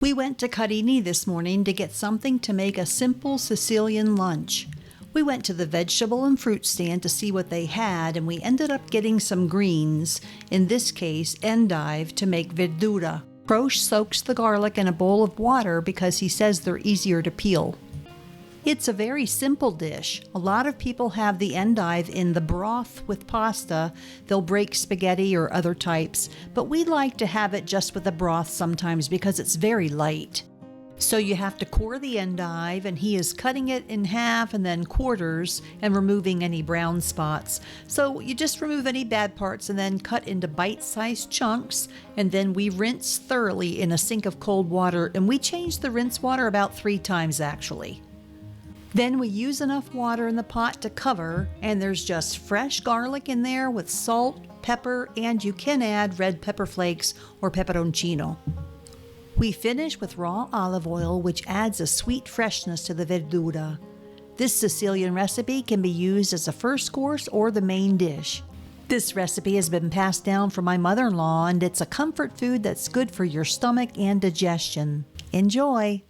We went to Carini this morning to get something to make a simple Sicilian lunch. We went to the vegetable and fruit stand to see what they had, and we ended up getting some greens, in this case endive, to make verdura. Croce soaks the garlic in a bowl of water because he says they're easier to peel. It's a very simple dish. A lot of people have the endive in the broth with pasta. They'll break spaghetti or other types, but we like to have it just with the broth sometimes because it's very light. So you have to core the endive, and he is cutting it in half and then quarters and removing any brown spots. So you just remove any bad parts and then cut into bite-sized chunks, and then we rinse thoroughly in a sink of cold water, and we change the rinse water about 3 times actually. Then we use enough water in the pot to cover, and there's just fresh garlic in there with salt, pepper, and you can add red pepper flakes or peperoncino. We finish with raw olive oil, which adds a sweet freshness to the verdura. This Sicilian recipe can be used as a first course or the main dish. This recipe has been passed down from my mother-in-law, and it's a comfort food that's good for your stomach and digestion. Enjoy!